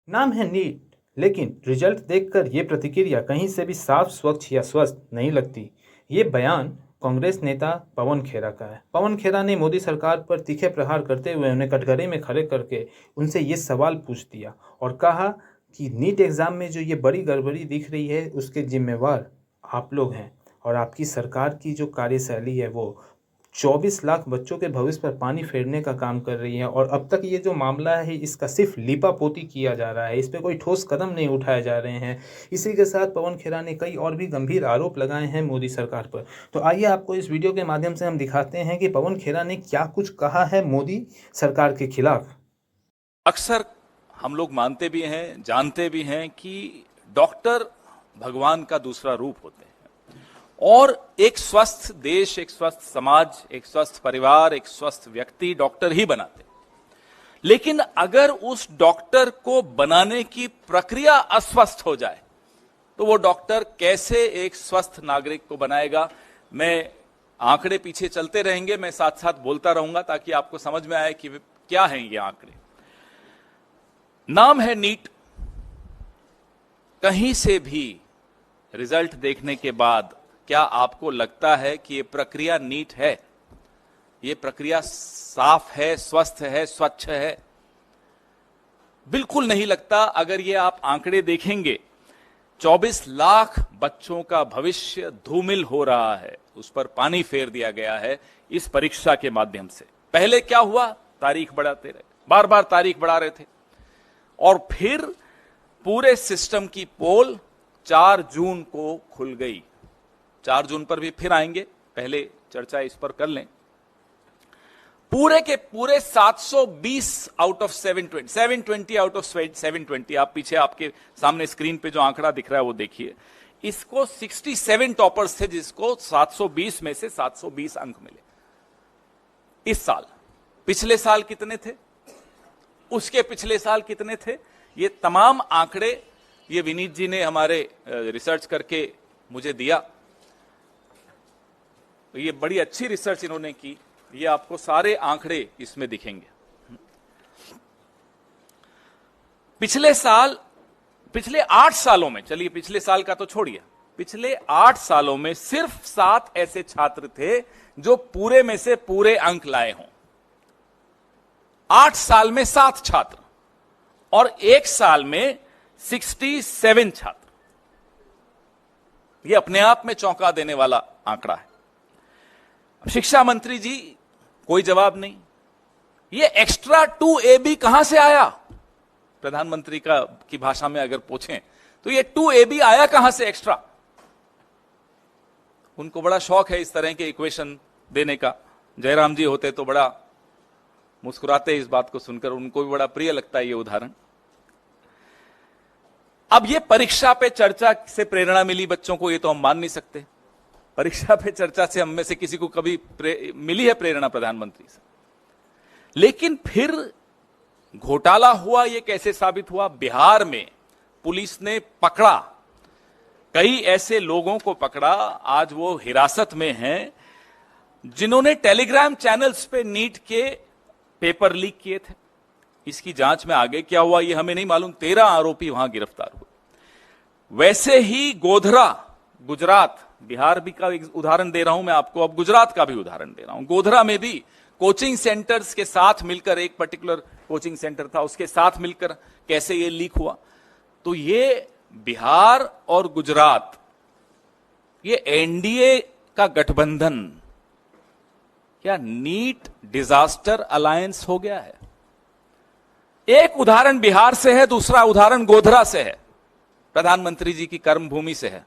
नाम है नीट, लेकिन रिजल्ट देखकर ये प्रतिक्रिया कहीं से भी साफ, स्वच्छ या स्वस्थ नहीं लगती। ये बयान कांग्रेस नेता पवन खेरा का है। पवन खेरा ने मोदी सरकार पर तीखे प्रहार करते हुए उन्हें कटघरे में खड़े करके उनसे ये सवाल पूछ दिया और कहा कि नीट एग्ज़ाम में जो ये बड़ी गड़बड़ी दिख रही है उसके जिम्मेवार आप लोग हैं और आपकी सरकार की जो कार्यशैली है वो 24 लाख बच्चों के भविष्य पर पानी फेरने का काम कर रही है। और अब तक ये जो मामला है इसका सिर्फ लीपापोती किया जा रहा है, इस पर कोई ठोस कदम नहीं उठाए जा रहे हैं। इसी के साथ पवन खेरा ने कई और भी गंभीर आरोप लगाए हैं मोदी सरकार पर। तो आइए आपको इस वीडियो के माध्यम से हम दिखाते हैं कि पवन खेरा ने क्या कुछ कहा है मोदी सरकार के खिलाफ। अक्सर हम लोग मानते भी हैं, जानते भी हैं कि डॉक्टर भगवान का दूसरा रूप होते हैं और एक स्वस्थ देश, एक स्वस्थ समाज, एक स्वस्थ परिवार, एक स्वस्थ व्यक्ति डॉक्टर ही बनाते। लेकिन अगर उस डॉक्टर को बनाने की प्रक्रिया अस्वस्थ हो जाए तो वो डॉक्टर कैसे एक स्वस्थ नागरिक को बनाएगा। मैं आंकड़े पीछे चलते रहेंगे, मैं साथ साथ बोलता रहूंगा ताकि आपको समझ में आए कि क्या हैं ये आंकड़े। नाम है नीट। कहीं से भी रिजल्ट देखने के बाद क्या आपको लगता है कि ये प्रक्रिया नीट है, ये प्रक्रिया साफ है, स्वस्थ है, स्वच्छ है? बिल्कुल नहीं लगता। अगर ये आप आंकड़े देखेंगे, 24 लाख बच्चों का भविष्य धूमिल हो रहा है, उस पर पानी फेर दिया गया है इस परीक्षा के माध्यम से। पहले क्या हुआ? तारीख बढ़ाते रहे, बार बार तारीख बढ़ा रहे थे और फिर पूरे सिस्टम की पोल 4 जून को खुल गई। 4 जून पर भी फिर आएंगे, पहले चर्चा इस पर कर लें। पूरे के पूरे 720 आउट ऑफ 720 आउट ऑफ 720, आप पीछे आपके सामने स्क्रीन पे जो आंकड़ा दिख रहा है वो देखिए। इसको 67 टॉपर्स थे जिसको 720 में से 720 अंक मिले इस साल। पिछले साल कितने थे, उसके पिछले साल कितने थे, ये तमाम आंकड़े ये विनीत जी ने हमारे रिसर्च करके मुझे दिया। तो ये बड़ी अच्छी रिसर्च इन्होंने की, ये आपको सारे आंकड़े इसमें दिखेंगे। पिछले 8 सालों में, चलिए पिछले साल का तो छोड़िए, पिछले 8 सालों में सिर्फ 7 ऐसे छात्र थे जो पूरे में से पूरे अंक लाए हों। 8 साल में 7 छात्र और 1 साल में 67 छात्र। यह अपने आप में चौंका देने वाला आंकड़ा है। शिक्षा मंत्री जी कोई जवाब नहीं। ये एक्स्ट्रा 2AB कहां से आया? प्रधानमंत्री की भाषा में अगर पूछें तो ये 2AB आया कहां से एक्स्ट्रा? उनको बड़ा शौक है इस तरह के इक्वेशन देने का। जयराम जी होते तो बड़ा मुस्कुराते इस बात को सुनकर, उनको भी बड़ा प्रिय लगता है ये उदाहरण। अब ये परीक्षा पे चर्चा से प्रेरणा मिली बच्चों को, ये तो हम मान नहीं सकते। परीक्षा पे चर्चा से हम में से किसी को कभी मिली है प्रेरणा प्रधानमंत्री से? लेकिन फिर घोटाला हुआ, ये कैसे साबित हुआ? बिहार में पुलिस ने पकड़ा, कई ऐसे लोगों को पकड़ा, आज वो हिरासत में हैं, जिन्होंने टेलीग्राम चैनल्स पे नीट के पेपर लीक किए थे। इसकी जांच में आगे क्या हुआ ये हमें नहीं मालूम। 13 आरोपी वहां गिरफ्तार हुए। वैसे ही गोधरा, गुजरात, बिहार भी का उदाहरण दे रहा हूं मैं आपको, अब गुजरात का भी उदाहरण दे रहा हूं। गोधरा में भी कोचिंग सेंटर्स के साथ मिलकर, एक पर्टिकुलर कोचिंग सेंटर था, उसके साथ मिलकर कैसे ये लीक हुआ। तो ये बिहार और गुजरात, ये एनडीए का गठबंधन क्या नीट डिजास्टर अलायंस हो गया है? एक उदाहरण बिहार से है, दूसरा उदाहरण गोधरा से है, प्रधानमंत्री जी की कर्मभूमि से है।